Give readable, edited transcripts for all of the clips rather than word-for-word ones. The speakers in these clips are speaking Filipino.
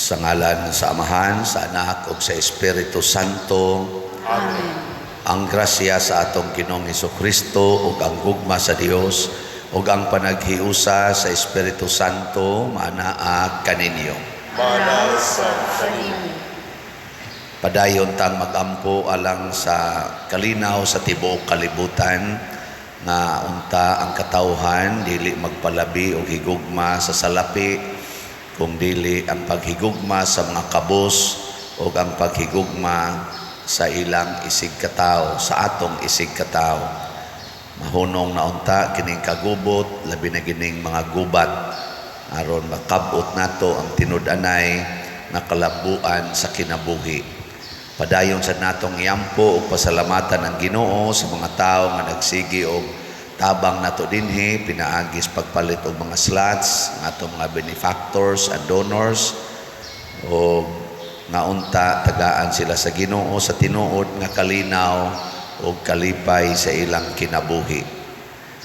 Sa ngalan sa Amahan, sa Anak, ug sa Espiritu Santo. Amen. Ang grasya sa atong Ginoong Hesukristo ug ang gugma sa Dios ug ang panaghiusa sa Espiritu Santo manaa kaninyo. Manasa kaninyo. Padayon tang magampo alang sa kalinaw sa tibuok kalibutan nga unta ang katawhan dili magpalabi og higugma sa salapi, kung dili ang paghigugma sa mga kabos o ang paghigugma sa ilang isig katao, sa atong isig katao. Mahunong na unta kining kagubot, labi na gining mga gubat, aron makabot nato ang tinud-anay na kalabuan sa kinabuhi. Padayon sa natong yampo o pasalamatan ang Ginoo sa mga tao nga nagsigi og tabang nato dinhi, pinaagis pagpalit og mga slots ng atong mga benefactors and donors o nga unta tagaan sila sa Ginoo sa tinuod nga kalinaw o kalipay sa ilang kinabuhi.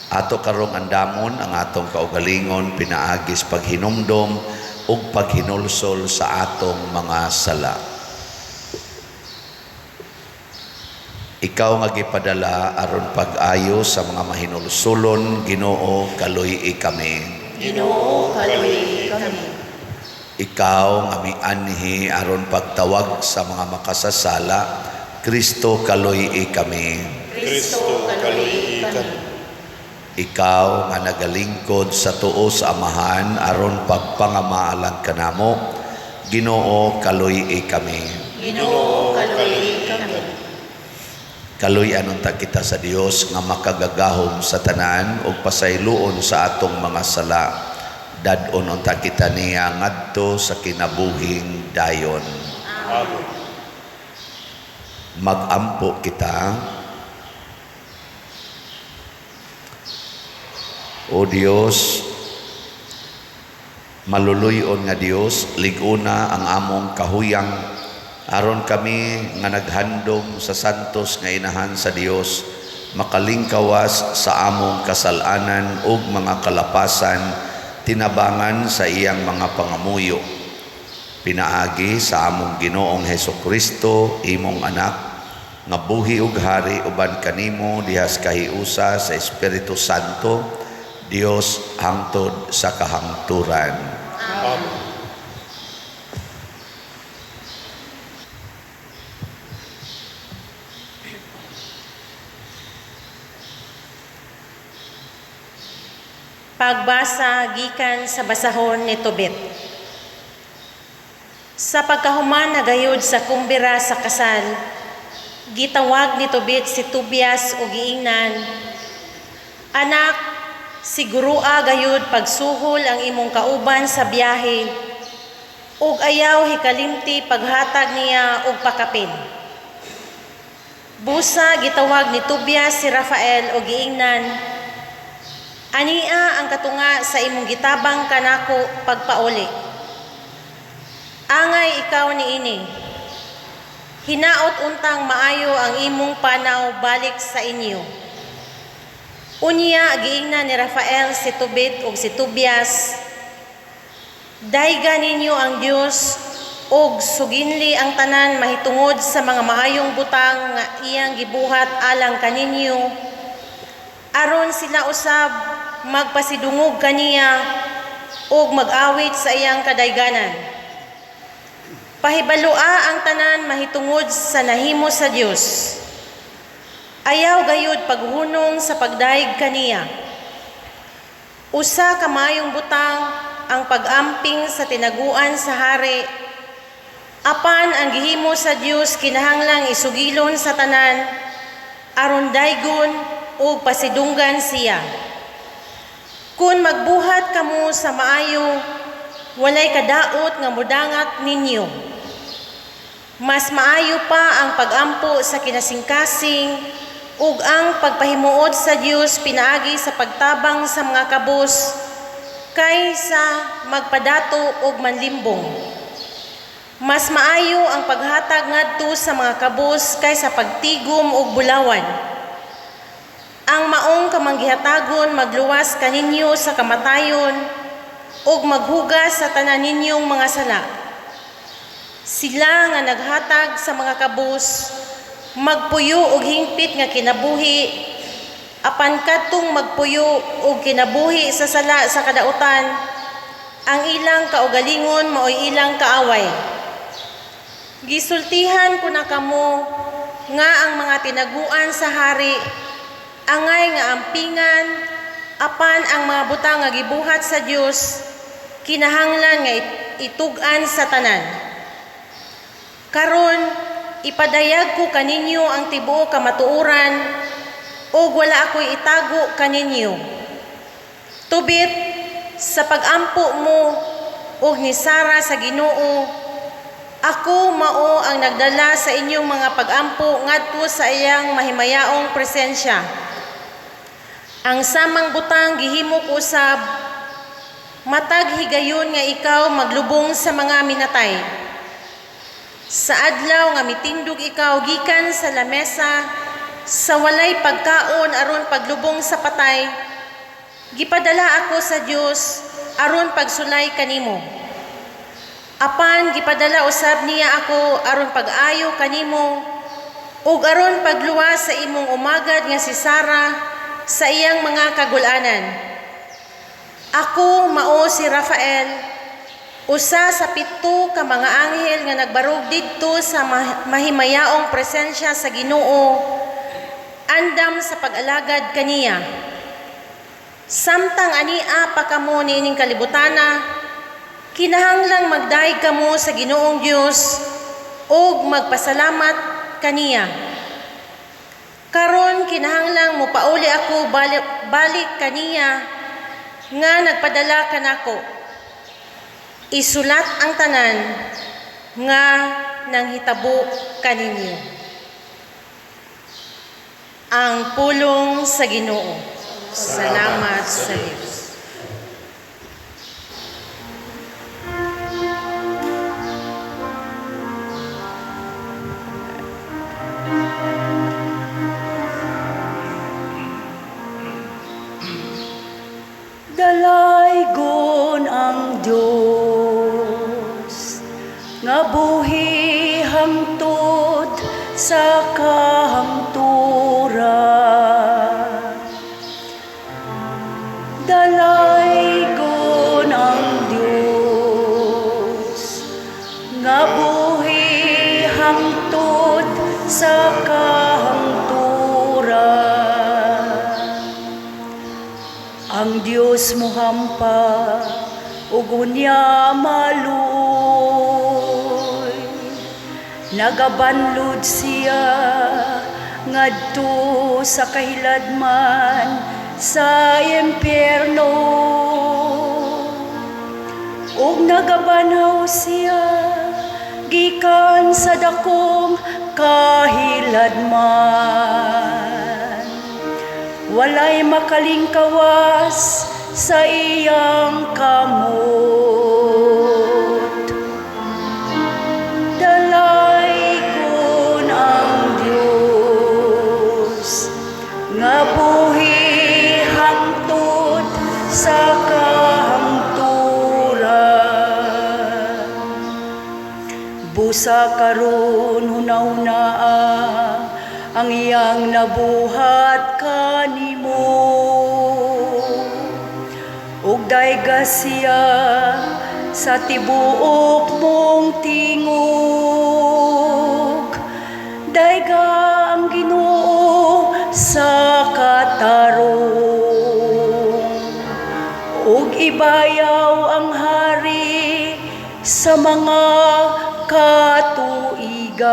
Ato karong andamon ang atong kaugalingon, pinaagis paghinumdom ug paghinulsol sa atong mga sala. Ikaw nga gipadala aron pag-ayo sa mga mahinulsulon, Ginoo, kaluy-i kami. Ginoo, kaluy-i kami. Ikaw nga mianhi aron pagtawag sa mga makasasala, Kristo, kaluy-i kami. Kristo, kaluy-i kami. Ikaw nga nagalingkod sa tuo sa Amahan aron pagpangamaalan kanamo, Ginoo, kaluy-i kami. Ginoo, kaluy-i kami. Kaluy anunta kita sa Dios nga makagagahom sa tanan ug pasayloon sa atong mga sala. Dadon unta kita niya ngadto sa kinabuhing dayon. Amen. Magampo kita. O Dios, maluluyon nga Dios, liguna ang among kahuyang aron kami nga naghandom sa santos nga inahan sa Dios, makalingkawas sa among kasalanan ug mga kalapasan, tinabangan sa iyang mga pangamuyo. Pinaagi sa among Ginoong Hesukristo, imong anak, nga buhi ug hari uban kanimo dihas kahiusa sa Espiritu Santo, Dios hangtod sa kahangturan. Amen. Pagbasa gikan sa basahon ni Tobit. Sa pagkahuman nagayod sa kumbira sa kasal, gitawag ni Tobit si Tobias o giingnan, "Anak, sigurua gayud pagsuhol ang imong kauban sa biyahe, ug ayaw hikalimti paghatag niya og pakapin." Busa gitawag ni Tobias si Rafael o giingnan, "Ania ang katunga sa imong gitabang kanako pagpauli. Angay ikaw niini. Hinaot untang maayo ang imong panaw balik sa inyo." Unya giingnan ni Rafael si Tobit ug si Tobias, "Dayga ninyo ang Dios ug suginli ang tanan mahitungod sa mga maayong butang nga iyang gibuhat alang kaninyo, aron sila usab magpasidungog kaniya ug mag-awit sa iyang kadayganan. Pahibaloa ang tanan mahitungod sa nahimo sa Dios. Ayaw gayud paghunong sa pagdaig kaniya. Usa ka maayong butang ang pag-amping sa tinaguan sa hari, apan ang gihimo sa Dios kinahanglang isugilon sa tanan, aron daygon o pasidunggan siya. Kung magbuhat kamo sa maayo, walay kadaot nga mudangat ninyo. Mas maayo pa ang pagampo sa kinasingkasing ug ang pagpahimuot sa Dios pinaagi sa pagtabang sa mga kabus kaysa magpadato og manlimbong. Mas maayo ang paghatag ngadto sa mga kabus kaysa pagtigom og bulawan. Ang maong kamanggihatagon magluwas kaninyo sa kamatayon ug maghugas sa tanan ninyong mga sala. Sila nga naghatag sa mga kabus magpuyo og hingpit nga kinabuhi, apan kadtong magpuyo og kinabuhi sa sala sa kadautan, ang ilang kaugalingon maoy ilang kaaway. Gisultihan ko na kamo nga ang mga tinaguan sa hari angay nga ampingan, apan ang mga butang nga gibuhat sa Dios kinahanglan nga itug-an sa tanan. Karon ipadayag ko kaninyo ang tibuok kamatuoran ug wala ako'y itago kaninyo. Tubit sa pagampo mo ug ni Sara sa Ginoo, ako mao ang nagdala sa inyong mga pagampo ngadto sa iyang mahimayaong presensya. Ang samang butang gihimo ko usab, matag higayon nga ikaw maglubong sa mga minatay. Sa adlaw nga mitindog ikaw gikan sa lamesa, sa walay pagkaon aron paglubong sa patay, gipadala ako sa Dios aron pagsulay kanimo. Apan gipadala usab niya ako aron pag-ayo kanimo ug aron pagluwas sa imong umagad nga si Sara sa iyang mga kagulanan. Ako mao si Rafael, usa sa 7 ka mga anghel nga nagbarog didto sa mahimayaong presensya sa Ginoo, andam sa pag-alagad kaniya. Samtang ania pa kamo niining kalibutana, kinahanglang magdaig kamo sa Ginoong Dios ug magpasalamat kaniya. Karon kinahanglang mopauli ako balik kaniya nga nagpadala kanako. Isulat ang tanan nga nanghitabo kaninyo. Ang pulong sa Ginoo. Salamat sa Diyos. Dalaygon ang Dios nga buhi hangtod sa kahangturan. Dalaygon ang Dios nga buhi hangtod sa kahangturan. Ang Diyos mo hampa ug unya maluoy, nagabanlod siya ngadto sa kahiladman sa impyerno, ug nagabanhaw siya gikan sa dakong kahiladman. Walay makalingkawas sa iyang kamot. Dalaygon ang Dios nga buhi hangtod sa kahangturan. Busa karon hunahunaa ang iyang nabuhat kanimo, ug dayga siya sa tibuok mong tingog. Dayga ang Ginoo sa katarong. Ug ibayaw ang hari sa mga katuigan.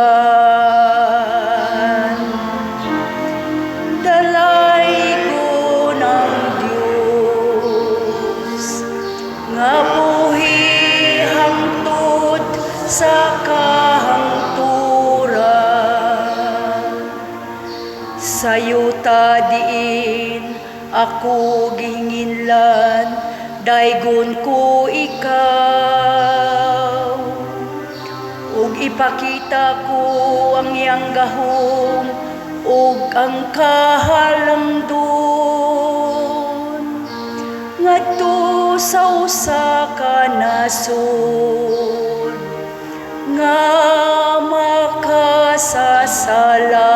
Dalay ko ng Diyos nga buhi hangtod sa kahangturan. Sayuta diin ako gihinginlan, daygon ko ikaw. Ug ipakita ko ang iyang gahom ug ang kahalangdon ngadto sa usa ka nasod nga makasasala.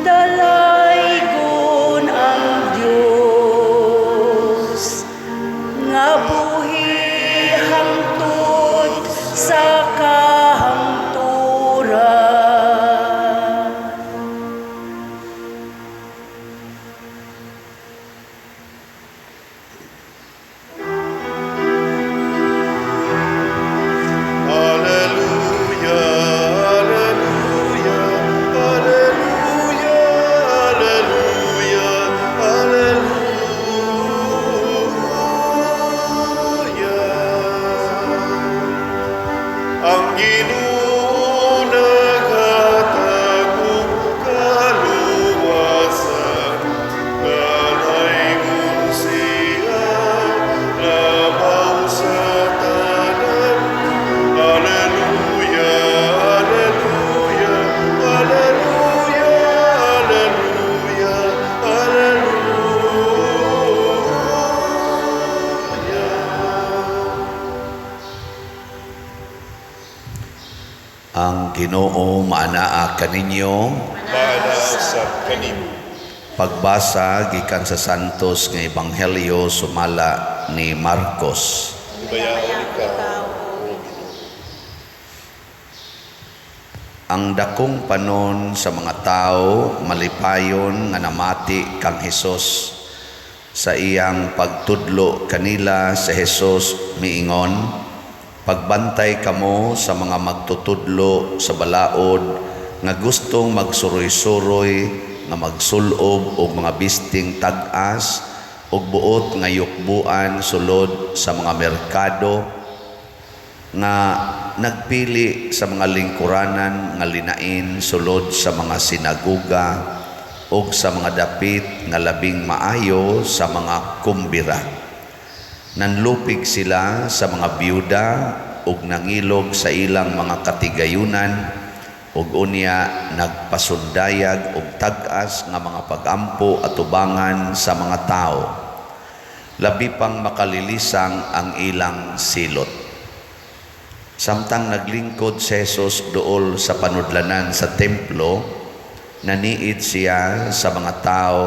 Dalaygon ang Diyos nga buhi hangtod sa kahangturan. Hallelujah, hallelujah, hallelujah, hallelujah, hallelujah. Ang Ginoo naghatagong kaluwasan, dalaygon siya labaw sa tanan. Hallelujah, hallelujah, hallelujah, hallelujah, hallelujah. Ang Ginoo maanaa kaninyo. Mana sa kanimo. Pagbasa gikan sa Santos nga Ebanghelyo sumala ni Marcos. Ibayaw ikaw. Ang dakong panon sa mga tao malipayon nga namati kang Hesus. Sa iyang pagtudlo kanila sa Hesus miingon, pagbantay kamo sa mga magtutudlo sa balaod nga gustong magsuroy-suroy nga magsulob og mga bisting tag-as og buot nga yukbuan sulod sa mga merkado nga nagpili sa mga lingkuranan nga linain sulod sa mga sinaguga ug sa mga dapit nga labing maayo sa mga kumbira. Nanlupig sila sa mga biyuda ug nangilog sa ilang mga katigayunan ug unya nagpasundayag og tag-as nga mga pagampo at tubangan sa mga tao. Labi pang makalilisang ang ilang silot. Samtang naglingkod si Jesus dool sa panudlanan sa templo, naniid siya sa mga tao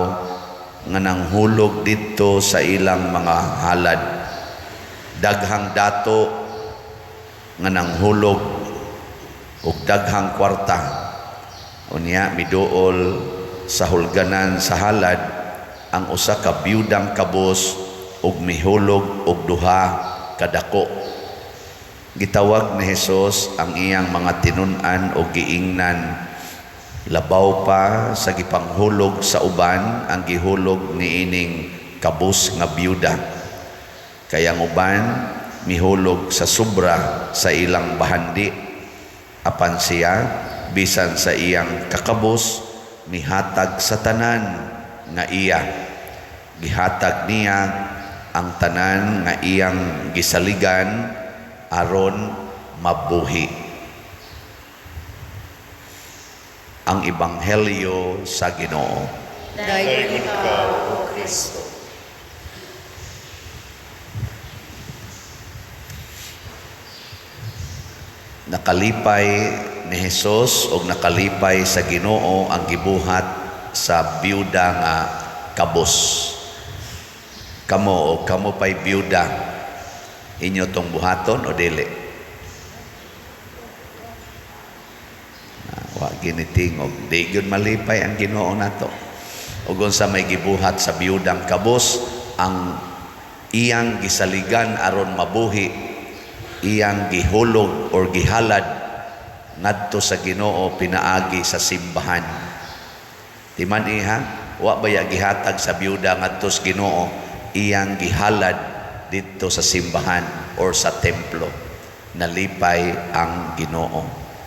nga nanghulog didto sa ilang mga halad. Daghang dato nga nanghulog ug daghang kwarta. Unya miduol sa hulganan sa halad ang usa ka biyudang kabos ug mihulog og duha kadako. Gitawag ni Jesus ang iyang mga tinun-an o giingnan. Labaw pa sa gipanghulog sa uban ang gihulog niining kabus nga biyuda. Kaya ang uban mihulog sa sobra sa ilang bahandi. Apan siya bisan sa iyang kakabus mihatag sa tanan nga iya. Gihatag niya ang tanan nga iyang gisaligan aron mabuhi. Ang Ebanghelyo sa Ginoo. Dayon ikaw, O Kristo. Nakalipay ni Jesus o nakalipay sa Ginoo ang gibuhat sa biyuda nga kabos. Kamo pa'y biyuda, inyo tong buhaton o dili? Wa ginitingog. Di gyud malipay ang Ginoo nato. Ug unsa may gibuhat sa biyudang kabus, ang iyang gisaligan aron mabuhi, iyang gihulog or gihalad ngadto sa Ginoo pinaagi sa simbahan. Di man iha, wa baya gihatag sa biyuda ngadto sa Ginoo, iyang gihalad dito sa simbahan or sa templo. Nalipay ang Ginoo.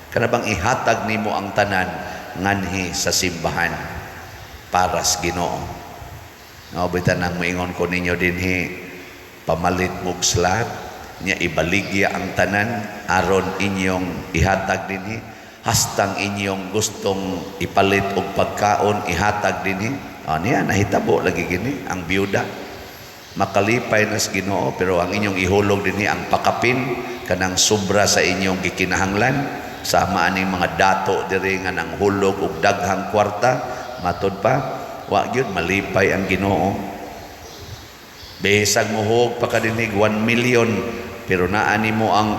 Kana bang ihatag nimo ang tanan nganhi sa simbahan para sa Ginoo. Bitan ang moingon ko ninyo dinhi, pamalit mog slat nya ibaligya ang tanan aron inyong ihatag dinhi, hastang inyong gustong ipalit og pagkaon ihatag dinhi. Niya nahitabo lagi gini ang biyuda. Makalipay na sa Ginoo, pero ang inyong ihulog dinhi ang pakapin kanang sobra sa inyong gikinahanglan, sama aning mga dato diri nga nang hulog og daghang kwarta, matod pa wa gyud malipay ang Ginoo. Besag mohog pa kadinig 1 million, pero naa nimo ang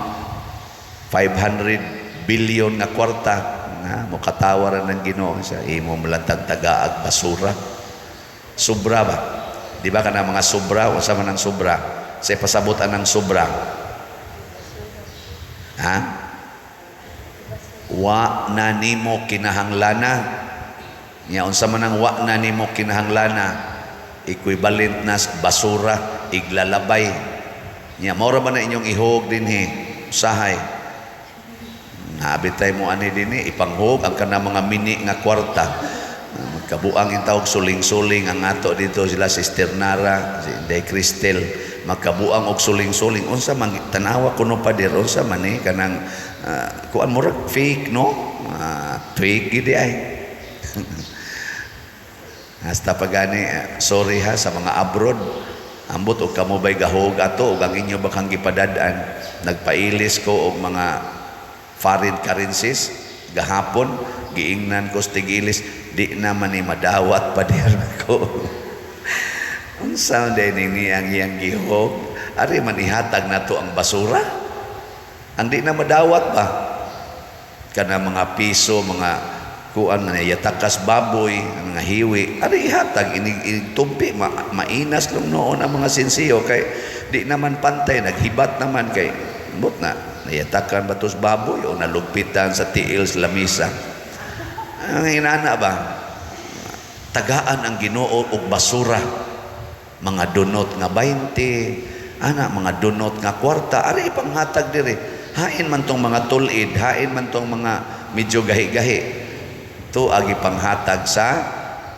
500 billion na kwarta nga mokatawaran ng Ginoo sa imo malantag tagaag basura. Sobra ba? Di ba kana mga sobra, unsa man ang sobra? Sa pasabutan ng sobra. Ha? Wa na nimo kinahanglana. Nya unsa man ang wa na nimo kinahanglana, equivalent na basura, iglalabay. Nya mao ra ba na inyong ihog dinhi? Usahay. Nabitay mo ani dinhi ipanghog ang kana mga mini nga kwarta. Magkabuang yung tawag suling-suling ang ato dito sila Sister Nara, si Inday Cristel, magkabuang og suling-suling. Unsa man tanawa kuno pa dir, unsa man kanang kuan murag fake no? Fake gid ay. Hasta pagani sorry ha sa mga abroad. Ambot og kamo bay gahog ato og ang inyo bakang gipadad-an. Nagpailis ko og mga foreign currencies gahapon, giingnan ko sa tigilis, di naman ni madawat pa diyan ko. Ang sound din ni ang iyang gihog, ari man ihatag nato ang basura. Ang di na madawat ba? Kana mga piso, mga kuan na yatakas baboy, mga hiwi, ari ihatag tumpi mainas lang noon ang mga sinsiyo kay di naman pantay, naghibat naman kay but na nayatakan batos baboy o nalugpitan sa tiil sa lamisa. Ang inana ba? Tagaan ang Ginoo og basura. Mga dunot nga 20, mga dunot nga kwarta, ari ipanghatag diri. Hain man tong mga tulid, hain man tong mga medyo gahi-gahi. To agi panghatag sa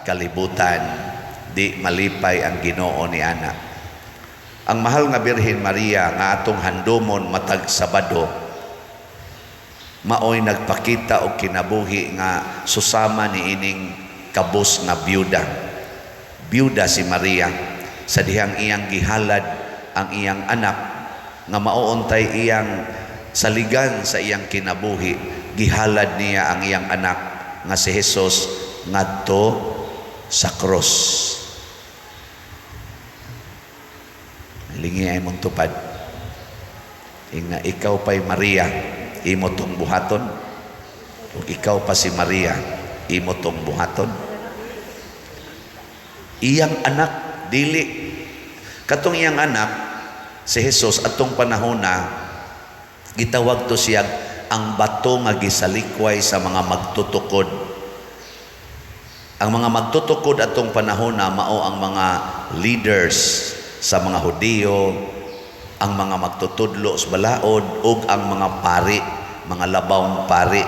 kalibutan. Di malipay ang Ginoo ni ana. Ang mahal nga Birhen Maria nga atong handomon matag Sabado, maoy nagpakita og kinabuhi nga susama ni ining kabus nga biyuda. Biyuda si Maria sa dihang iyang gihalad ang iyang anak nga mauuntay iyang saligan sa iyang kinabuhi. Gihalad niya ang iyang anak nga si Jesus ngadto sa cross. Lingi ay mong tupad. Nga ikaw pa'y Maria, imo tong buhaton. Kung ikaw pa si Maria, imo tong buhaton. Iyang anak, dili. Katong iyang anak, si Jesus, atong panahon na, gitawag to siya ang bato nga gisalikway sa mga magtutukod. Ang mga magtutukod atong panahon na mao ang mga leaders sa mga Hudiyo, ang mga magtutudlo sa balaod, ug ang mga pari, mga labawng pari.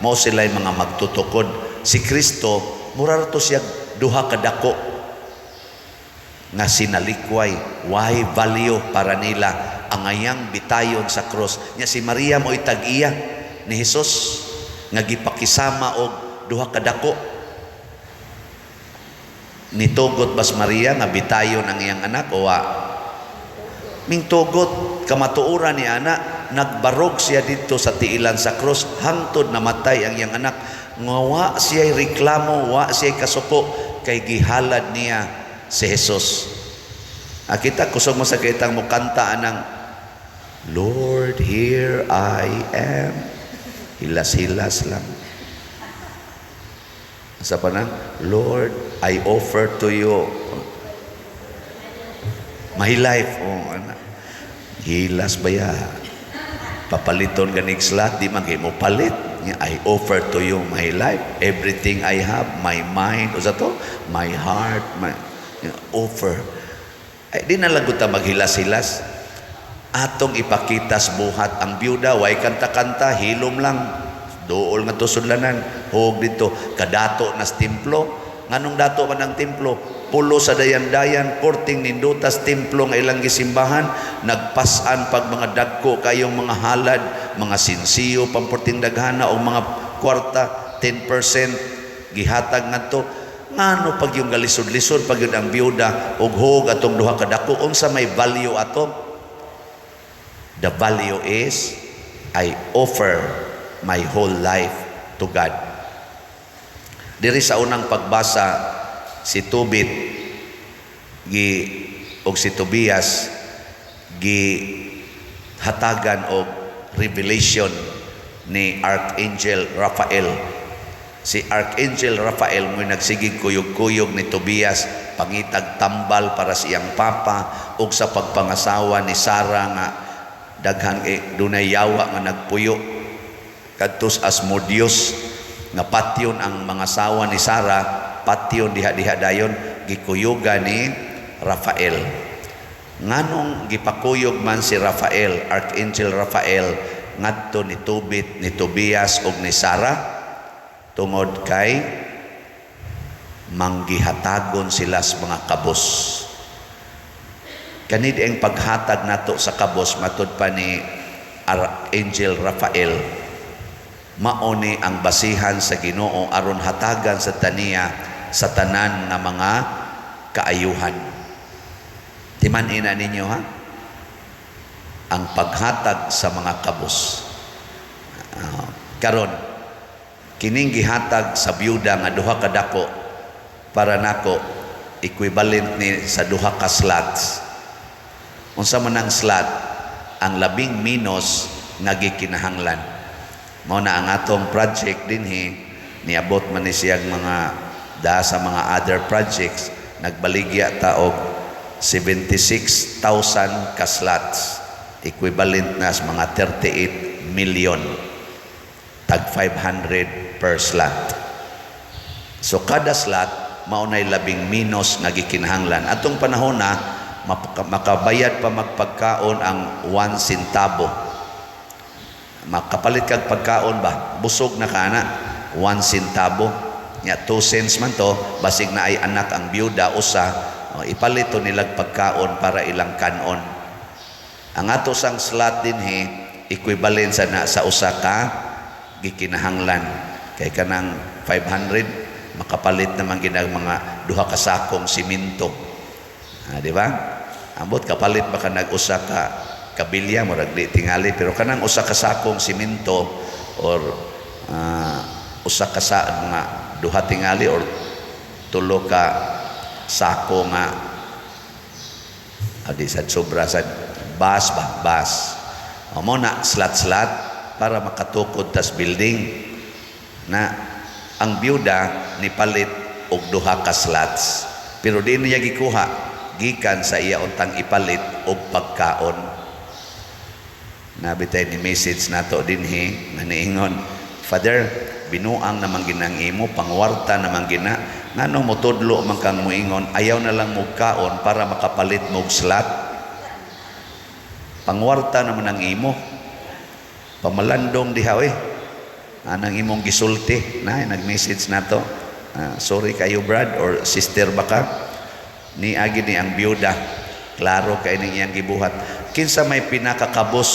Mao sila'y mga magtutukod. Si Kristo, mura to siya duha kadako nga sinalikway, why value para nila ang ayang bitayon sa cross. Nya si Maria mo itag-iya ni Jesus nga gipakisama og duha kadako. Nitugot bas Maria nga bitayon ang iyang anak o wa? Mingtugot kamatuoran ni anak, nagbarog siya dito sa tiilan sa cross, hangtod namatay ang iyang anak. Nga wa siya'y reklamo, wa siya'y kasuko, kay gihalad niya si Jesus. Kita kusog mo sa kitang mukanta ng Lord, here I am. Hilas-hilas lang. Sa pa na, Lord, I offer to you my life. Oh, anak. Hilas ba ya? Papaliton ganig slat, di magay mo palit. I offer to you my life, everything I have, my mind, o sa to, my heart, my offer. Ay, di nalagot ta maghilas-hilas. Atong ipakitas buhat ang byuda, way kanta-kanta, hilom lang. Dool nga to sudlanan, huwag dito, kadato nas templo. Nganong dato man ang templo? Pulo sa dayan-dayan, 14 nindutas templo nga ilang gisimbahan, nagpasan pag mga dagko kayong mga halad, mga sinsiyo, pamporting daghana o mga kwarta, 10% gihatag ngadto. Ngano pag yung galisod-lisod, pag yun ang byuda, hug atong duha ka dako, unsa may value ato? The value is, I offer my whole life to God. Diri sa unang pagbasa, si Tobit og si Tobias hatagan og revelation ni Archangel Raphael. Si Archangel Raphael mo nagsigig kuyog-kuyog ni Tobias, pangitag tambal para sa iyang papa ug sa pagpangasawa ni Sarah nga daghang dunay yawa nga nagpuyo kadtos Asmodeus nga patyon ang mga asawa ni Sarah, patyon diha-diha dayon gikuyugan ni Raphael. Nganong gipakuyog man si Raphael, Archangel Raphael, ngadto ni Tobit, ni Tobias ug ni Sarah tungod kay manggihatagon sila sa mga kabos. Kanid ang paghatag nato sa kabos matud pa ni Archangel Raphael, mauni ang basihan sa Ginoo aron hatagan sa taniya sa tanan nga mga kaayuhan. Timan-ina ninyo ha? Ang paghatag sa mga kabos. Karon, kining gihatag sa byuda nga duha ka dako para nako equivalent ni sa duha ka slots. Unsa man ang slot? Ang labing minos nga gikinahanglan. Mao na ang atong project dinhi, niabot man ni siyang mga sa mga other projects, nagbaligya ta og 76,000 ka slots, equivalent na sa mga 38 million, tag 500 per slot. So kada slot maunay labing minos nga gikinahanglan. Atong panahon na makabayad pa magpagkaon ang 1 centavo. Makapalit kag pagkaon ba? Busog na kana 1 centavo. Nya 2 cents man to, basig na ay anak ang byuda usa, ipalit to nilag pagkaon para ilang kanon. Ang ato sang slot dinhi equivalent sa usa ka gikinahanglan. Kay kanang 500 makapalit naman ginag mga duha ka sakong simento. Di ba? Ambot kapalit baka nag-usa ka kabilya murag di tingali, pero kanang usa ka sakong simento or usa ka sa mga duha tingali or tulo ka sako nga adi sa sobra sa bas. Mo na slat para makatukod tas building na ang byuda ni palit og duha ka slots, pero di niya gikuha gikan sa iya untang ipalit og pagkaon. Nabitay ni message nato dinhi nga niingon, Father, binuang naman ginang imo, pangwarta naman gina, nganong motudlo man kang muingon, ayaw na lang mo kaon para makapalit mo slot. Pangwarta naman ang imo, pamalandong diha anang imong gisulti na nag-message nato. Sorry kayo Brad or sister baka ni agi ni ang byuda, klaro kay ning iyang gibuhat. Kinsa may pinakakabos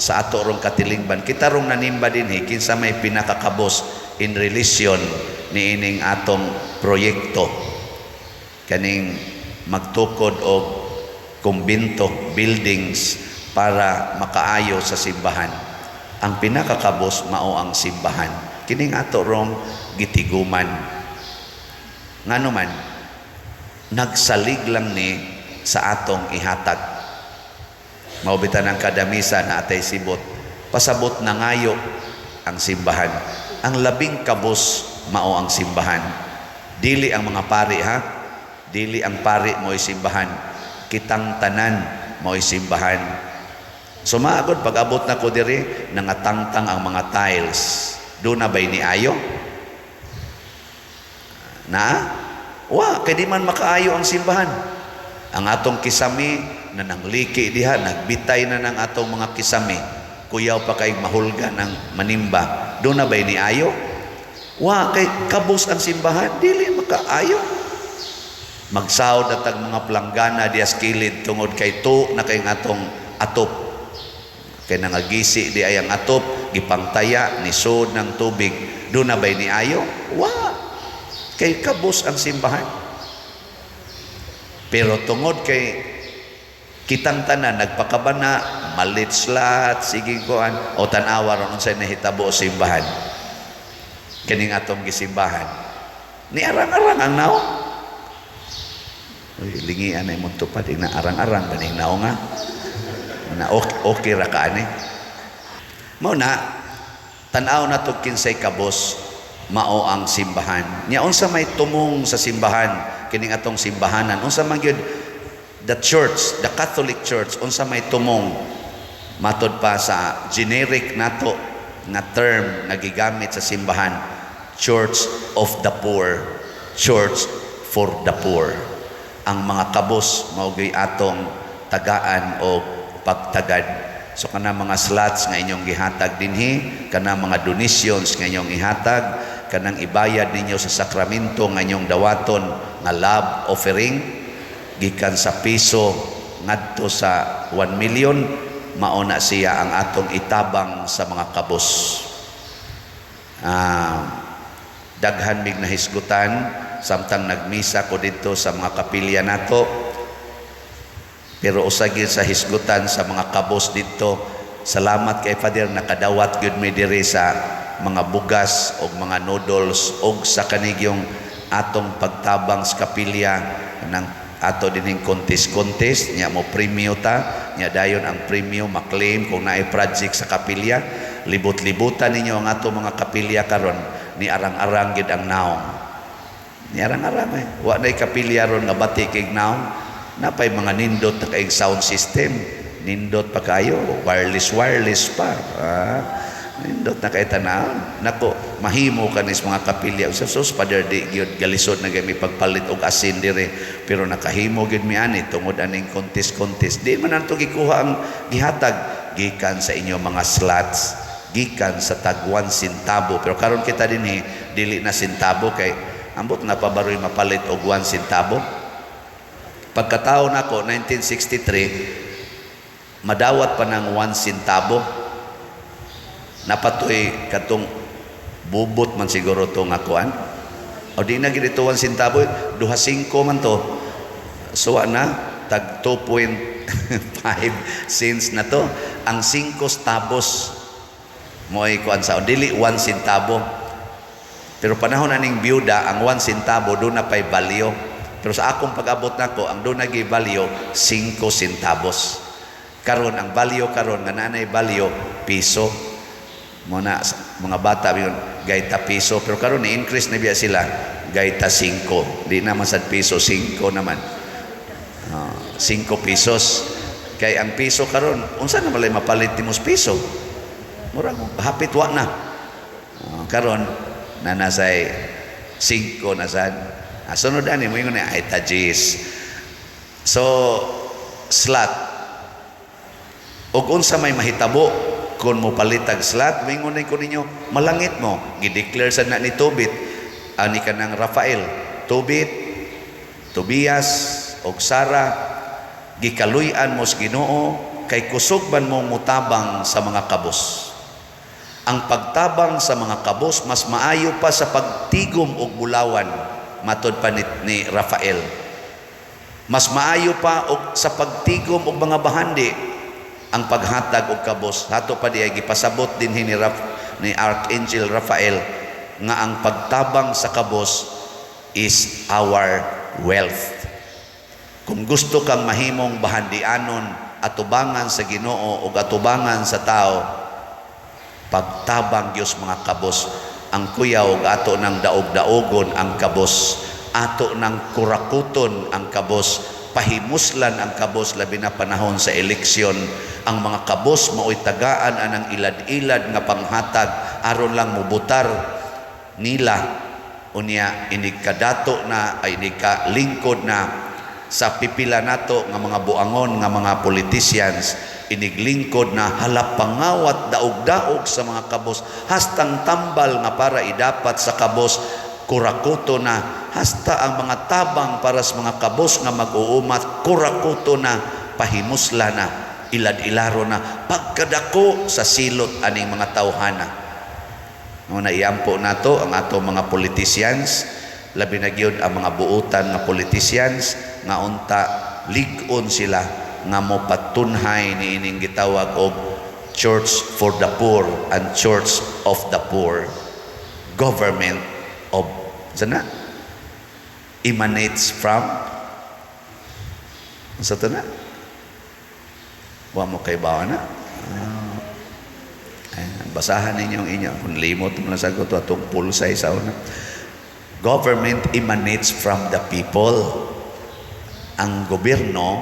sa ato rong katilingban, kita rong nanimba dinhi, kinsa may pinakakabos in relation ni ining atong proyekto kaning magtukod og kumbento, buildings para makaayo sa simbahan. Ang pinakakabos mao ang simbahan, kining ato rong gitiguman. Ngano man nagsalig lang ni sa atong ihatag. Maubitan ang kadamisa na atay sibot, pasabot na ngayo ang simbahan. Ang labing kabos mao ang simbahan. Dili ang mga pari ha. Dili ang pari mo'y simbahan. Kitang tanan mo'y simbahan. Sumagod pag abot na ko diri nangatangtang ang mga tiles. Do na bay ni ayo? Na? Wa, kay di man makaayo ang simbahan. Ang atong kisami na nangliki diha, nagbitay na ng atong mga kisami. Kuyaw pa kay mahulga ng manimba. Do na bay ni ayo? Wa, kay kabus ang simbahan, dili makaayo. Magsawd at ang mga planggana dias kilid tungod kay to na kay atong atop. Kay nangagisi di ay ang atop, gipangtaya ni sud ng tubig. Do na bay ni ayo? Wa. Kay kabus ang simbahan. Pero tungod kay kitang tanan nagpakabana, malitslat, sige kuan o tanawa ron unsay nahitabo sa simbahan. Kining atong gisimbahan. Ni arang-arang ang naong. Uy, lingian na imong tupad na arang-arang ganing naong nga. Na okay ra ka ani. Mao na tan-aw na to kinsay kabus mao ang simbahan. Nya unsa may tumong sa simbahan kining atong simbahanan? Unsa man gyud the church, the Catholic Church, unsa may tumong matod pa sa generic nato nga term nga gigamit sa simbahan, Church of the Poor, Church for the Poor. Ang mga kabus mao gyud atong tagaan o pagtagad. So kana mga slots nga inyong gihatag dinhi, kana mga donations nga inyong ihatag, kanang ibayad ninyo sa sakramento nga inyong dawaton nga love offering gikan sa piso ngadto sa 1 million, mao na siya ang atong itabang sa mga kabus. Daghan mig nahisgutan samtang nagmisa ko dito sa mga kapilya nato. Pero usagin sa hisgutan sa mga kabos dito, salamat kay Father nakadawat gyud mi diri sa mga bugas o mga noodles o sa kanigyong atong pagtabang sa kapilya ng ato dining contest nya mo premium ta nya dayon ang premium maklaim kung naay project sa kapilya, libot-libutan ninyo ang ato mga kapilya karon ni arang-arang gid ang naong. Ni arang-arang wa nay kapilya ron nga bati kay naong. Napay mga nindot na kaing sound system, nindot pa kayo, wireless pa. Nindot na kayo tanahon. Nako, mahimo ka nis mga kapilya. Sus, Father, di gyud galisod na kami pagpalit og asin dire. Pero nakahimo gyud mi ani tungod aning contest. Di man nato gikuha ang gihatag gikan sa inyo mga slots, gikan sa tag 1 centavo. Pero karon kita dinhi dili na centavo kay ambot na pabaroy mapalit og 1 centavo. Pagkataon ako 1963 madawat pa ng 1 centavo. Napatoy katong bubot man siguro to nga kuan. O di na gid ito 1 centavo, 2.5 man to. So na tag 2.5 cents na to. Ang 5 centavos mo'y kuan sa dili 1 centavo. Pero panahon aning byuda ang 1 centavo do na pay value. Pero sa akong pag-abot nako ang doon naging value 5 centavos. Karon ang value karon nga nanay value piso. Muna mga bata yun gaita piso, pero karon ni increase na biya sila gaita 5. Di naman sa piso 5 naman. 5 pesos. Kay ang piso karon unsa na malay mapalit timos piso? Murag hapit wa na. Karon na nasay 5 na sad. Sunod ani mo ingon ay tajis. So slot og unsa may mahitabo kun mo palitag slot, mingon ko ninyo malangit mo gi-declare sad na ni Tobit ani kanang Rafael, Tobit, Tobias og Sara gikaluy-an mo sa Ginoo kay kusog man mo mutabang sa mga kabos. Ang pagtabang sa mga kabos mas maayo pa sa pagtigom og bulawan. Matod pa ni Rafael, mas maayo pa og sa pagtigom og mga bahandi ang paghatag og kabos. Hato pa di ay gipasabot din ni Archangel Rafael nga ang pagtabang sa kabos is our wealth. Kung gusto kang mahimong bahandianon, atubangan sa Ginoo o atubangan sa tao, pagtabang Diyos mga kabos ang kuyaw ato ng daog-daogon ang kabos, ato ng kurakuton ang kabos, pahimuslan ang kabos labi na panahon sa eleksyon. Ang mga kabos mao'y tagaan anang ilad-ilad nga panghatag aron lang mubutar nila unya inikadato na ay inika-lingkod na sa pipila nato nga mga buangon nga mga politicians, iniglingkod na halapangawat daog-daog sa mga kabos, hastang tambal nga para idapat sa kabos, kurakuto na, hasta ang mga tabang para sa mga kabos nga mag-uumat, kurakuto na, pahimusla na, ilad-ilaro na, pagkadako sa silot aning mga tawhana. Muna iampo nato ang ato mga politicians, labi na gyud ang mga buutan nga politicians nga unta lig-on sila nga mo patunhay ni ining gitawag og Church for the Poor and Church of the Poor. Government of sana emanates from sa na wa mo kay bawa na basahan ninyo ang inyo kung limot mo lang sagot atong pulsay sa una. Government emanates from the people. Ang gobyerno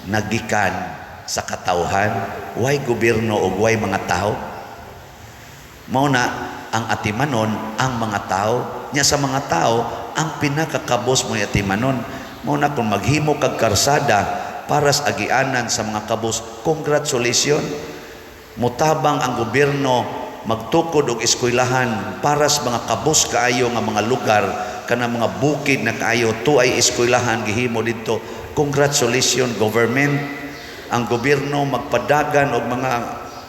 nagikan sa katawhan. Why gobyerno o why mga tao? Mauna ang atimanon ang mga tao. Nya sa mga tao ang pinakakabos mo atimanon. Mauna kung maghimo kag karsada para sa agianan sa mga kabos, congratulations. Mutabang ang gobyerno magtukod og eskwelahan para sa mga kabos kaayo nga mga lugar, kana mga bukid na kaayo tuay eskwelahan gihimo dito. Congratulations government. Ang gobyerno magpadagan og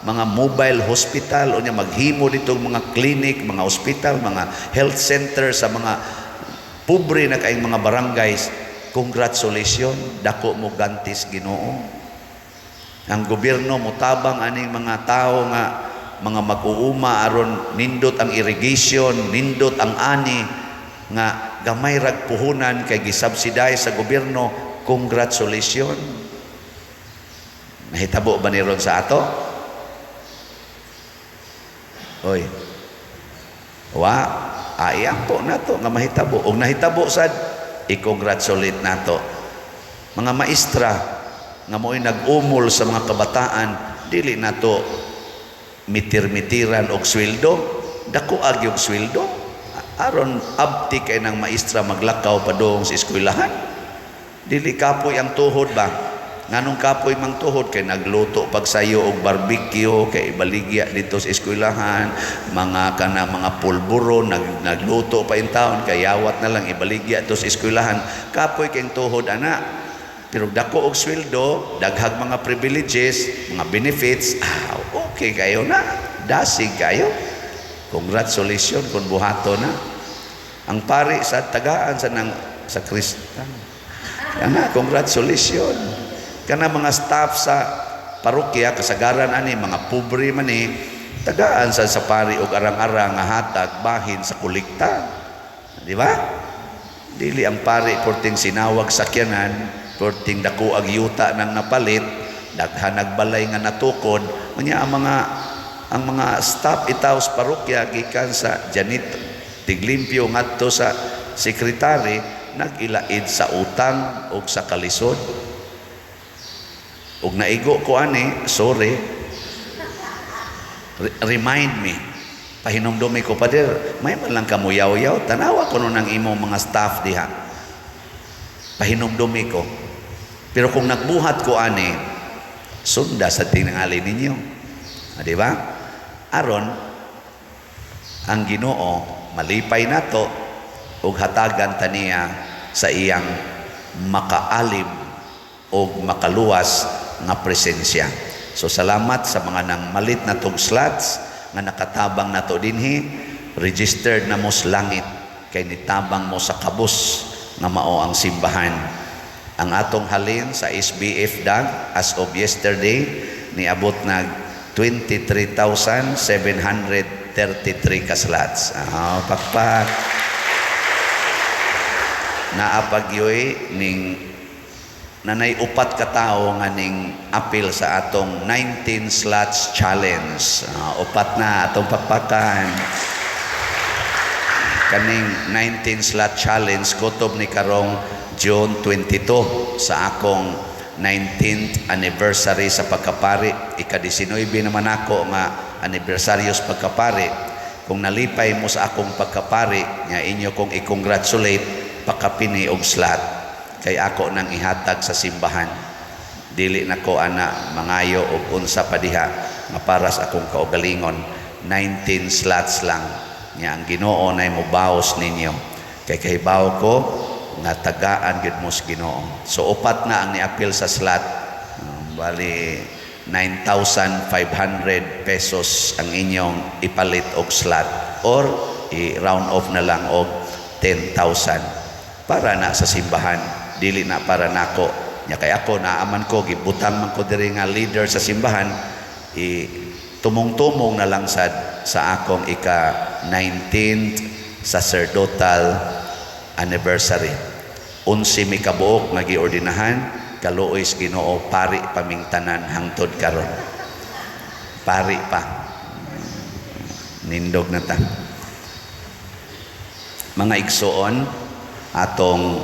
mga mobile hospital o nya maghimo dito mga clinic, mga hospital, mga health center sa mga pobre na kaayong mga barangays. Congratulations, dako mo gantis Ginoo. Ang gobyerno mutabang aning mga tao nga mga mag-uuma aron nindot ang irrigation, nindot ang ani nga gamay rag puhunan kay gisubsidize sa gobyerno. Congratulations. Nahitabo ba ni ron sa ato? Oy. Wa, ayang po nato nga mahitabo. Og nahitabo sad, i-congratulate nato. Mga maestra nga mo'y nag-umol sa mga kabataan, dili nato mitir-mitiran og sweldo, dako agi og sweldo aron abti kay nang maestra maglakaw padung sa eskwelahan. Dili kapoy ang tuhod ba? Nganong kapoy mang tuhod kay nagluto pagsayo og barbecue kay baligya dito sa eskwelahan, mga pulburo nagluto pa in taon kay yawat na lang ibaligya to sa eskwelahan. Kapoy kay tuhod ana. Pero dako og sweldo, daghag mga privileges, mga benefits, okay kayo na, dasig kayo. Congratulations kung buhato na. Ang pari sa tagaan sa Kristan. Kana, congratulations. Kana mga staff sa parokya, kasagaran ani, mga pobre man tagaan sa pari og arang-arang nga hatag bahin sa kolekta. Di ba? Dili ang pari porting sinawag sakyanan, porting dako ag yuta nang napalit, daghan nagbalay nga natukod. Unya ang mga staff itaw sa parokya gikan sa janito tiglimpyo ngadto sa sekretary nagilaid sa utang ug sa kalisod. Ug naigo ko ani, sorry. Remind me. Pahinumdumi ko pa dir, may man lang kamuyaw-yaw, tanawa ko nun ang imong mga staff diha. Pahinumdumi ko. Pero kung nagbuhat ko ani, sunda sa tinangali ninyo. Di ba? Aron, ang Ginoo, malipay nato, ug hatagan taniya sa iyang makaalim o makaluwas nga presensya. So salamat sa mga nang malit na tong slots nga nakatabang nato dinhi, registered na mo sa langit kay nitabang mo sa kabus nga mao ang simbahan. Ang atong halin sa SBF DAG as of yesterday niabot na 23,733 ka slots. Pakpak. Naapagyoy ning nanay upat ka tawo nga ning apil sa atong 19 slots challenge. Upat na atong pakpakan. kaning 19 slot challenge kutob ni karong June 22 sa akong 19th anniversary sa pagkapari. Ika-19 naman ako nga anibersaryo sa pagkapari. Kung nalipay mo sa akong pagkapari, nga inyo kong i-congratulate, pakapini og slot. Kay ako nang ihatag sa simbahan. Dili na ko ana mangayo og unsa pa diha nga para sa akong kaugalingon. 19 slots lang. Nga ang Ginoo nay mobaos ninyo. Kay kahibaw ko nga tagaan gid mo sa Ginoo. So upat na ang niapil sa slot. Bali 9,500 pesos ang inyong ipalit og slot or i-round off na lang og 10,000 para na sa simbahan, dili na para nako. Nya kay ako naaman ko gibutang man ko diri nga leader sa simbahan, tumong-tumong na lang sa akong ika-19th sacerdotal anniversary. 11 mi kabuok nga giordinahan, kaluoy sa Ginoo, pari pamingtanan hangtod karon. Pari pa. Nindog na ta. Mga igsoon, atong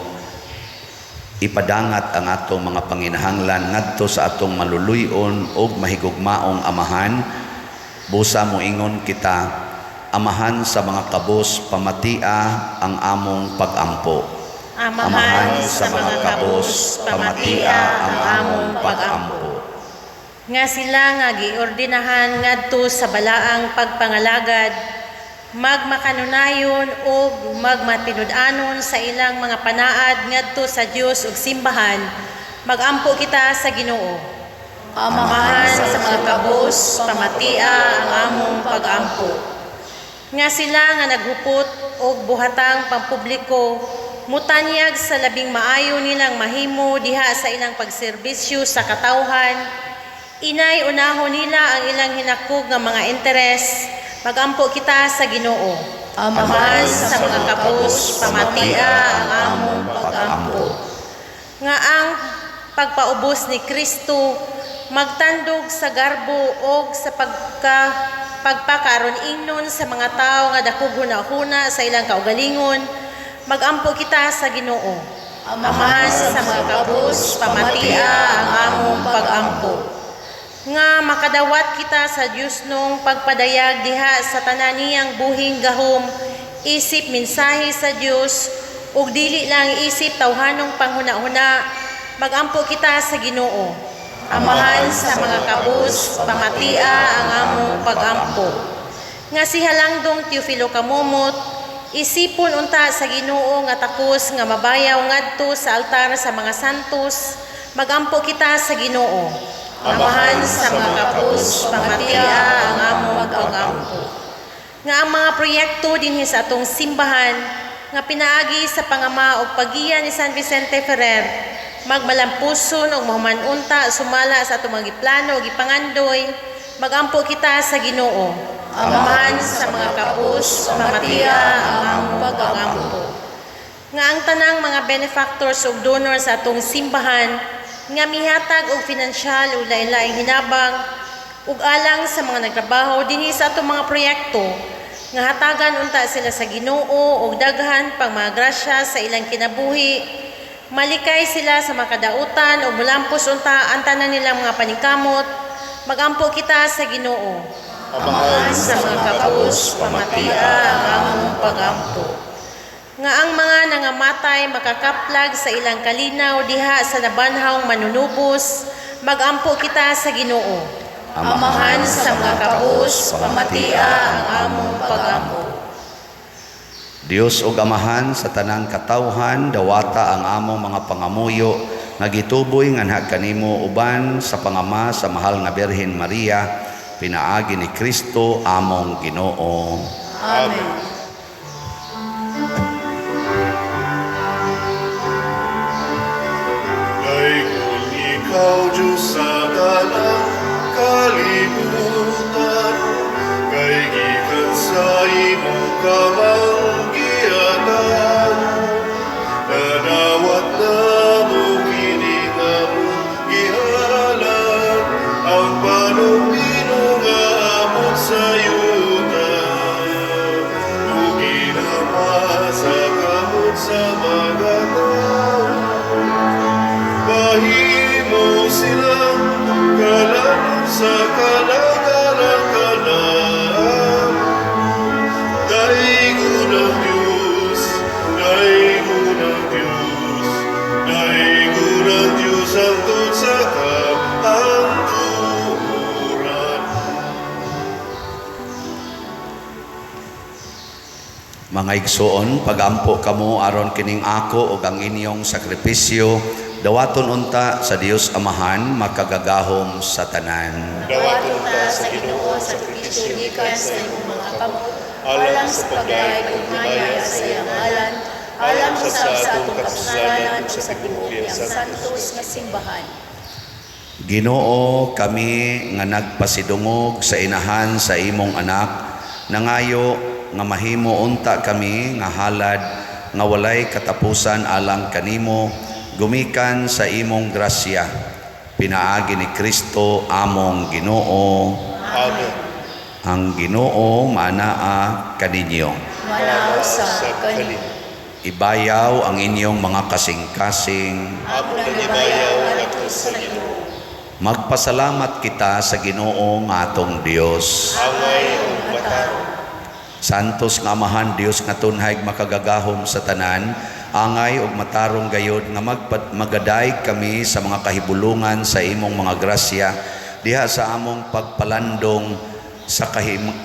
ipadangat ang atong mga panginahanglan ngadto sa atong maluluyon og mahigugmaong amahan. Busa mo ingon kita, amahan sa mga kabos, pamatia ang among pag-ampo. Amahan sa mga kabos, pamatia ang among pag-ampo. Nga sila nga giordinahan ngadto sa balaang pagpangalagad, magmakanunayon o magmatinud-anon sa ilang mga panaad ngadto sa Dios ug simbahan, magampo kita sa Ginoo. Amahan sa mga kabos, pamatia ang among pag-ampo. Nga sila nga naghupot og buhatang pampubliko, mutanyag sa labing maayo nilang mahimo diha sa ilang pagserbisyo sa katawhan, inay unahon nila ang ilang hinakog nga mga interes, magampo kita sa Ginoo. Amahan sa mga kabos, pamatia ang among pag-ampo. Nga ang pagpaubos ni Kristo, magtandog sa garbo o sa pagpakaron ingnon sa mga tao nga dakog hunahuna sa ilang kaugalingon, magampo kita sa Ginoo. Amahan sa mga kabos, pamatia ang among pag-ampo. Nga makadawat kita sa Dios nung pagpadayag diha sa tanan niyang buhing gahom, isip mensahe sa Dios ug dili lang isip tawhanong panghuna-huna, magampo kita sa Ginoo. Amahan sa mga kabos, pamatia ang among pag-ampo. Nga si Halangdong Teofilo Kamumot, isipon unta sa Ginoo nga takos nga mabayaw ngadto sa altar sa mga santos, magampo kita sa Ginoo. Amahan sa mga kabos, pamatia ang among pag-ampo. Nga ang mga proyekto dinhi sa atong simbahan nga pinaagi sa pangama ug pagiya ni San Vicente Ferrer, magmalampuson ug mahumanunta sumala sa atong mga giplano ug gipangandoy, magampo kita sa Ginoo. Amahan sa mga kabos, pamatia ang among pag-ampo. Nga ang tanang mga benefactors ug donor sa atong simbahan nga mihatag og pinansyal ug lain-laing hinabang ug alang sa mga nagtrabaho dinhi sa atong mga proyekto, nga hatagan unta sila sa Ginoo ug daghan pang mga grasya sa ilang kinabuhi, malikay sila sa makadautan ug mulampos unta ang tanan nilang mga paningkamot, magampo kita sa Ginoo. Amahan sa mga kabos, pamatia ang among pag-ampo. Nga ang mga nangamatay makakaplag sa ilang kalinaw diha sa nabanhawng manunubos, magampo kita sa Ginoo. Amahan sa mga kabos, pamatia ang among pag-ampo. Dios ug Amahan sa tanang katawhan, dawata ang among mga pangamuyo nga gituboy nganha kanimo uban sa pangama sa mahal nga Birhen Maria, pinaagi ni Kristo among Ginoo. Amen. Daigul ikaw, Diyos sa dalang kalibutan, kay gikan sa imong kamanggiatan, nanawat na mo kining among gihalan, ang panumino nga amon sa yuta, ug ginama sa mga tao. Mahimo sila kalan sa kalagalan. Daigon ang Diyos, daigon ang Diyos, daigon ang Diyos ang tut sa kaangkuran. Mga igsoon, pagampo kamo aron kining ako ug ang inyong sakripisyo, dawaton unta sa Dios Amahan makagagahom sa tanan. Dawaton ta sa Ginoo sa Kristo gikan sa imong mga kamot, alang sa paglayag ug maya sa iyang ngalan, alang sa atong kapusnanan ug sa tibuok sa santos nga simbahan. Ginoo, kami nga nagpasidungog sa inahan sa imong anak, nangayo nga mahimo unta kami nga halad nga walay katapusan alang kanimo gumikan sa imong grasya. Pinaagi ni Kristo among Ginoo. Amen. Ang Ginoo manaa kaninyo. Manaw sa kanin. Ibayaw ang inyong mga kasing-kasing. Ako nalibayaw Ato sa Ginoo. Magpasalamat kita sa Ginoo nga atong Dios. Angay ang mataro. Santos nga Amahan Dios nga tunhay makagagahom sa tanan, angay ug matarong gayod nga magaday kami sa mga kahibulungan sa imong mga grasya diha sa among pagpalandong sa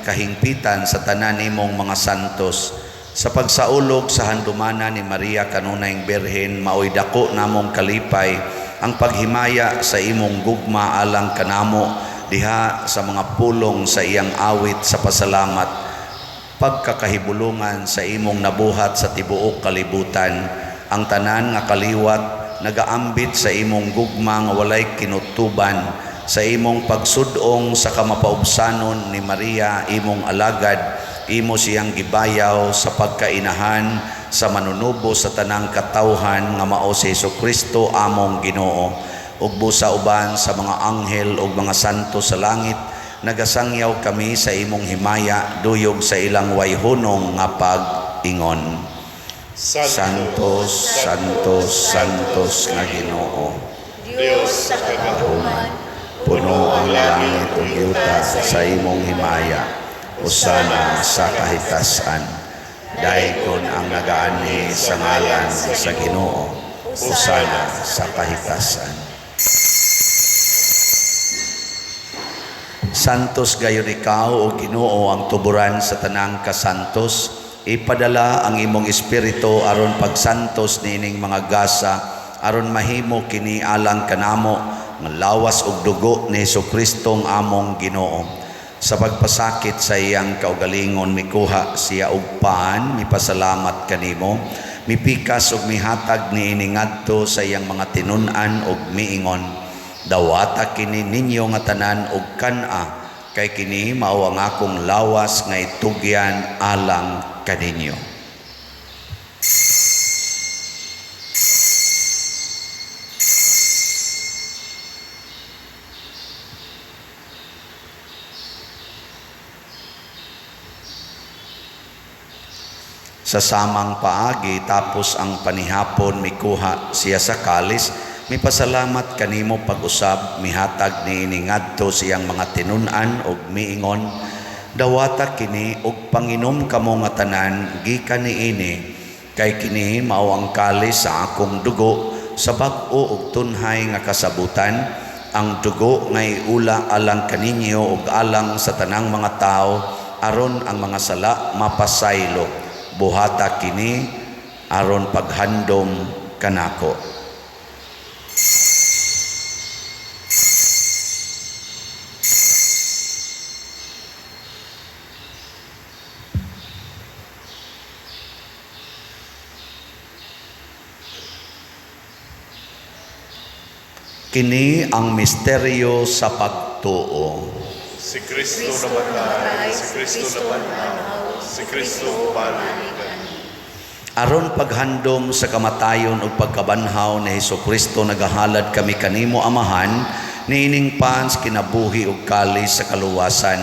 kahingpitan sa tanan imong mga santos. Sa pagsaulog sa handumana ni Maria kanunayng Birhen, maoy dako namong kalipay ang paghimaya sa imong gugma alang kanamo diha sa mga pulong sa iyang awit sa pasalamat. Pagkakahibulungan sa imong nabuhat sa tibuok kalibutan, ang tanan nga kaliwat nagaambit sa imong gugma nga walay kinutuban, sa imong pagsudong sa kamapaubsanon ni Maria imong alagad, imo siyang gibayaw sa pagkainahan sa manunubo sa tanang katawhan nga mao si Jesucristo among Ginoo, ug busa uban sa mga anghel ug mga santo sa langit. Nagasangyaw kami sa imong himaya duyog sa ilang wayhunong nga pag-ingon. Santos, Santos, Santos nga Ginoo, Diyos sa kagahuman, puno ang langit ug yuta sa imong himaya. Usana sa kahitasan. Daykon ang nagaani sa ngalan sa Ginoo. Usana sa kahitasan. Santos gayon ikaw o Ginoo ang tuburan sa tanang kasantos. Ipadala ang imong espiritu aron pagsantos nining mga gasa, aron mahimo kini alang kanamo nga lawas ug dugo ni Jesucristo among Ginoo. Sa pagpasakit sa iyang kaugalingon mikuha siya og paan, mipasalamat kanimo, mipikas ug mihatag niini ngadto sa iyang mga tinun-an ug miingon. Dawata kini ninyo nga tanan og kana, kay kini mao ang akong lawas nga itugyan alang kaninyo. Sa samang paagi tapos ang panihapon mikuha siya sa kalis, mipasalamat kanimo pag-usab, mihatag niini ngadto siyang mga tinun-an ug miingon, dawata kini ug panginom kamo nga tanan gikan niini, kay kini mao ang kalis sa akong dugo sa bag-o ug tunhay nga kasabutan, ang dugo nga iula alang kaninyo ug alang sa tanang mga tao aron ang mga sala mapasaylo. Buhata kini aron paghandom kanako. Kini ang misteryo sa pagtuo. Si Kristo namatay, si Kristo namatay, si Kristo balikan. Aron paghandom sa kamatayon ug pagkabanhaw ni Hesukristo nagahalad kami kanimo Amahan, niining pans kinabuhi ug kalis sa kaluwasan.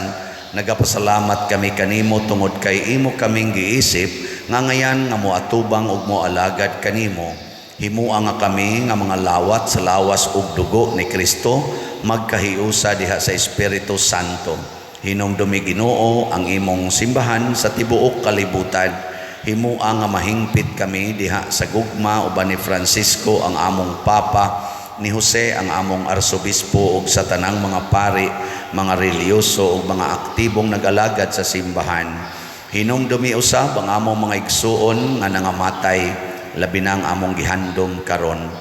Nagapasalamat kami kanimo tungod kay imo kaming giisip nga ngayan nga moatubang ug moalagad kanimo. Himua nga kami nga mga lawat sa lawas ug dugo ni Kristo magkahiusa diha sa Espiritu Santo. Hinumdumi Ginoo ang imong simbahan sa tibuok kalibutan. Himua nga mahingpit kami diha sa gugma uban ni Francisco ang among Papa, ni Jose ang among arsobispo ug sa tanang mga pari, mga reliyoso ug mga aktibong nag-alagad sa simbahan. Hinumdumi usab ang among mga igsuon nga nangamatay, labi nang among gihandom karon.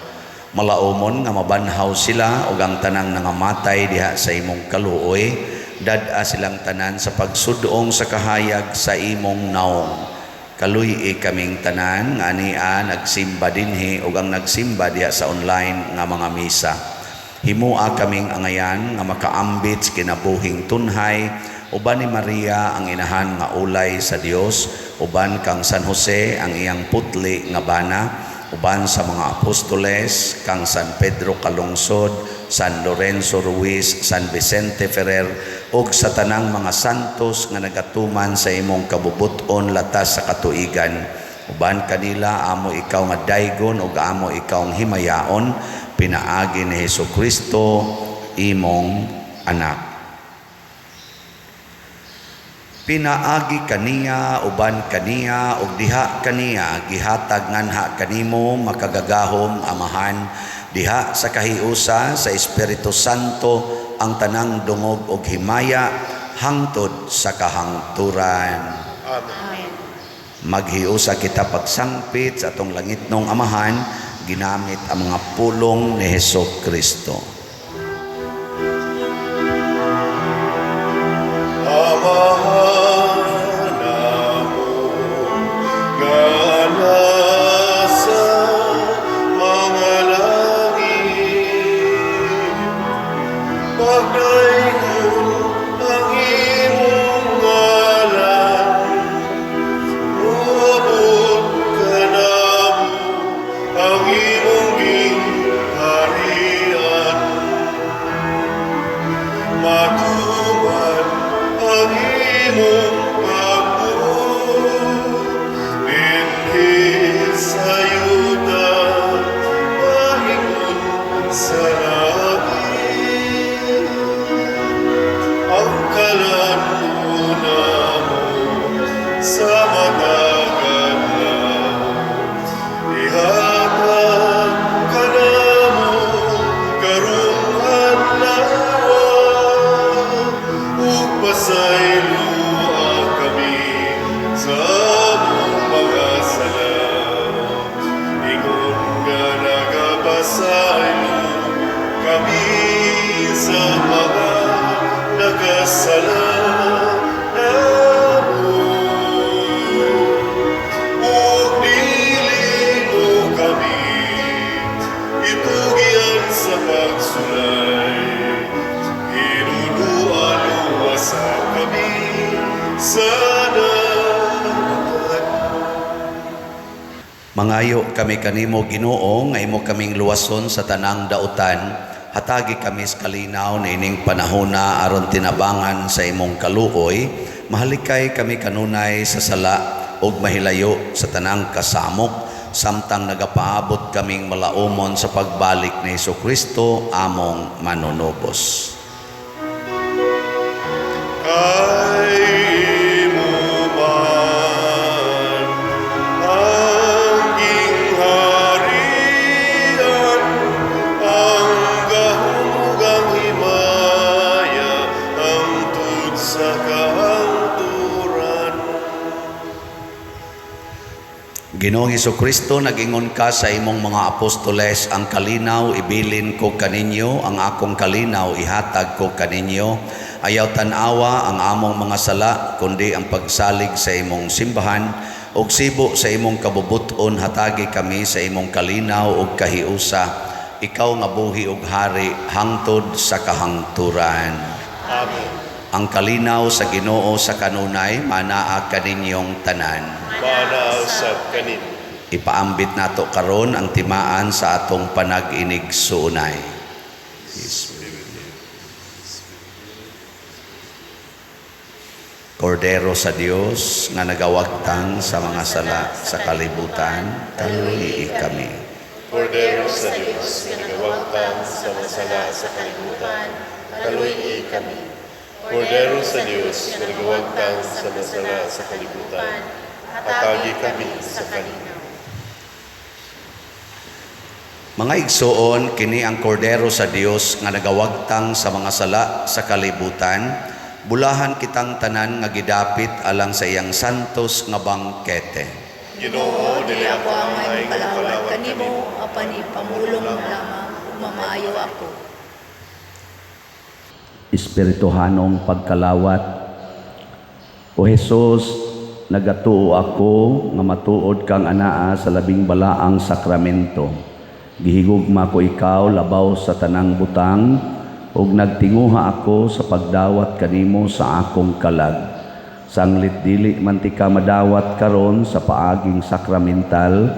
Malaumon nga mabanhaw sila ug ang tanang nangamatay diha sa imong kaluoy, dad-a silang tanan sa pagsudong sa kahayag sa imong naong. Kaluy kaming tanan nga ania nagsimba dinhi ug ang nagsimba diha sa online nga mga misa. Himua kaming angayan nga makaambit sa kinabuhing tunhay uban ni Maria ang inahan nga ulay sa Dios, uban kang San Jose ang iyang putli nga bana, uban sa mga apostoles kang San Pedro Calungsod, San Lorenzo Ruiz, San Vicente Ferrer ug sa tanang mga santos nga nagatuman sa imong kabubuton latas sa katuigan. Uban kanila amo ikaw nga daygon ug amo ikaw nga himayaon, pinaagi ni Hesukristo imong anak. Pinaagi kaniya uban kaniya ug diha kaniya gihatag nganha kanimo makagagahom amahan diha sa kahiusa sa Espiritu Santo ang tanang dungog ug himaya hangtod sa kahangturan. Amen. Maghiusa kita pagsangpit sa atong langitnong amahan ginamit ang mga pulong ni Hesukristo. Mangayo kami kanimo Ginoo nga imo kaming luwason sa tanang dautan. Hatagi kami sa kalinaw na ining panahona aron tinabangan sa imong kaluoy. Mahalikay kami kanunay sa sala ug mahilayo sa tanang kasamok samtang nagapaabot kaming malaumon sa pagbalik ni Hesukristo among manunubos. Ginoong Hesukristo, nag-ingon ka sa imong mga apostoles, ang kalinaw ibilin ko kaninyo, ang akong kalinaw ihatag ko kaninyo. Ayaw tanawa ang among mga sala, kundi ang pagsalig sa imong simbahan, ug sibo sa imong kabubuton hatagi kami sa imong kalinaw ug kahiusa. Ikaw nga buhi ug hari hangtod sa kahangturan. Amen. Ang kalinaw sa Ginoo sa kanunay manaa kaninyong tanan. Manausap kanin. Ipaambit nato karon ang timaan sa atong panag-inig suunay. Kordero sa Dios nga nagawagtang sa mga sala sa kalibutan, taluyii kami. Kordero sa Diyos, pinagawagtang sa masala sa kalibutan, kaluyi kami. Kordero sa Diyos, pinagawagtang sa masala sa kalibutan, atagi kami sa kalinaw. Mga igsoon, kini ang Kordero sa Dios nga nagawagtang sa mga sala sa kalibutan, bulahan kitang tanan nga gidapit alang sa iyang santos nga bangkete. Ginoo, dili ako ang may palawat kanimo, apan ipamulong lamang, mamaayo ako. Espirituhanong pagkalawat. O Jesus, nagatuo ako nga matuod kang anaa sa labing balaang sakramento. Gihigugma ko ikaw labaw sa tanang butang, ug nagtinguha ako sa pagdawat kanimo sa akong kalag. Sanglit dili man ti ka madawat karon sa paaging sakramental,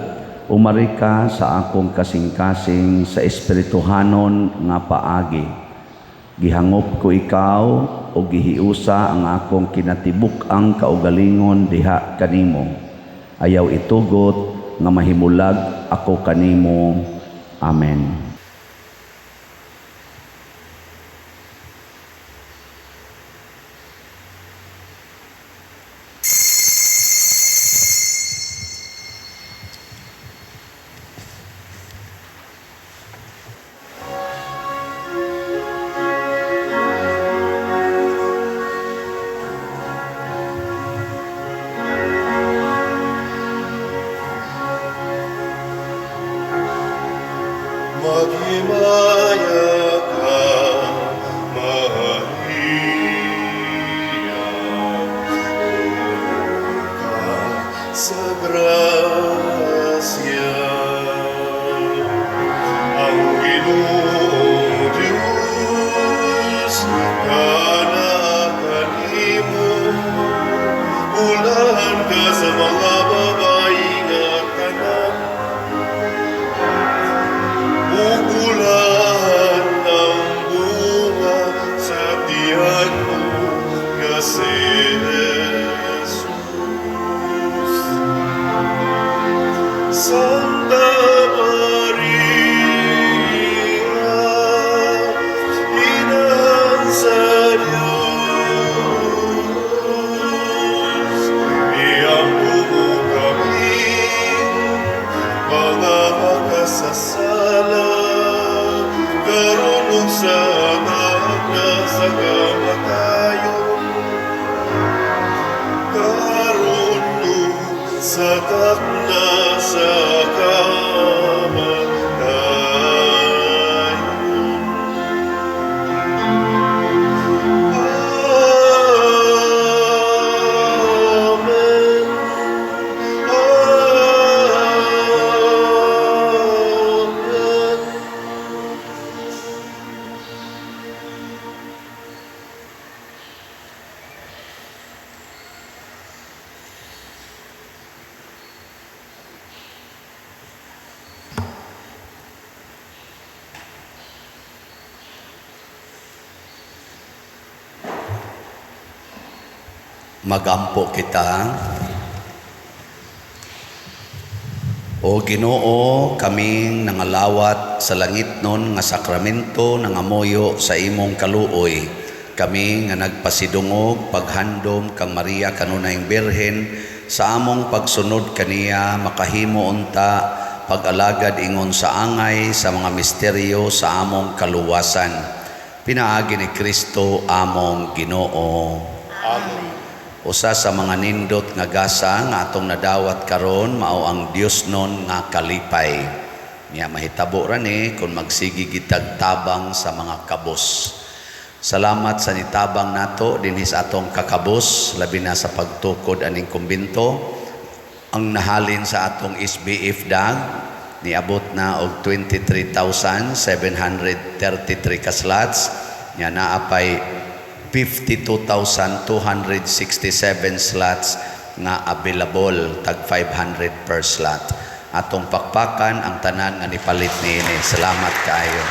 umari ka sa akong kasing-kasing sa espirituhanon nga paagi. Gihangop ko ikaw o gihiusa ang akong kinatibuk-ang kaugalingon diha kanimo. Ayaw itugot nga mahimulag ako kanimo. Amen. Maghimaya ka, Maria, puno ka sa grasya. Ang Ginoong Diyos, kana kanimo, ulahan ka sa mga babae nga tanan. Ugulahan ng bunga sa tiyan mo, kasi Jesus. Santa Maria, Ina sa Diyos, iampo mo kami, mga makasasala, karunong sa anak na sa kamatayon, karunong sa takna sa kamatayon. Amen. Amen. Magampo kita. O Ginoo, kaming nangalawat sa langit nun nga sakramento nangamoyo sa imong kaluoy. Kami nga nagpasidungog paghandom kang Maria kanunayng Birhen sa among pagsunod kaniya makahimo unta pag-alagad ingon sa angay sa mga misteryo sa among kaluwasan. Pinaagi ni Kristo among Ginoo. Amen. Usa sa mga nindot nga gasa nga atong nadawat karon mao ang Dios non nga kalipay. Niya mahitabo ra ni kung magsigi gitag tabang sa mga kabos. Salamat sa nitabang nato dinhi sa atong kakabos labi na sa pagtukod aning kumbento. Ang nahalin sa atong SBF dag niabot na og 23,733 ka slots. Nya naapay 52,267 slots nga available, tag 500 per slot. Atong pakpakan ang tanan nga nipalit niini. Salamat kaayo.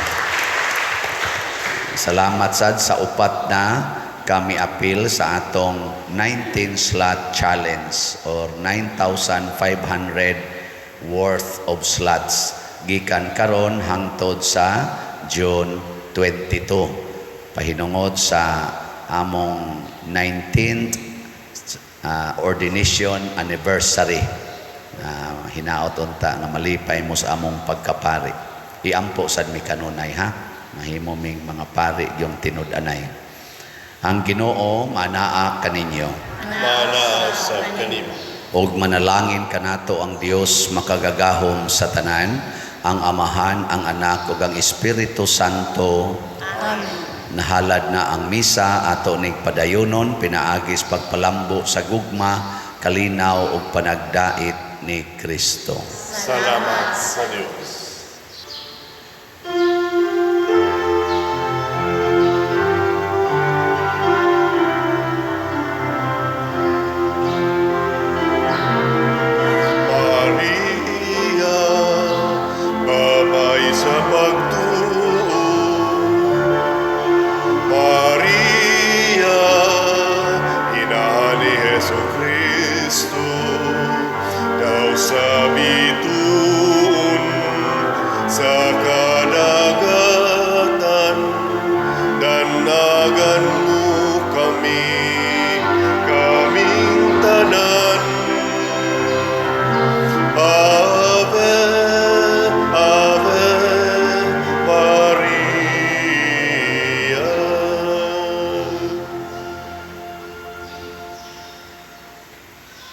Salamat sad sa upat na kami appeal sa atong 19 slot challenge or 9,500 worth of slots gikan karon hangtod sa June 22 pahinungod sa among 19th ordination anniversary. Hinaot unta nga malipay mo sa among pagkapari. Iampo sad mi kanunay ha. Mahimo ming mga pari yung tinud-anay. Ang Ginoo manaa kaninyo. Manaa sa kanimo. Og manalangin kanato ang Dios makagagahom sa tanan, ang Amahan, ang Anak ug ang Espiritu Santo. Amen. Nahalad na ang misa ato ning padayonon pinaagis pagpalambo sa gugma, kalinaw ug panagdait ni Kristo. Salamat sa Dios. Maria, babay sa pagtuo. Maria, ina ni Jesucristo, daw sa bituon sa kadagatan, danagan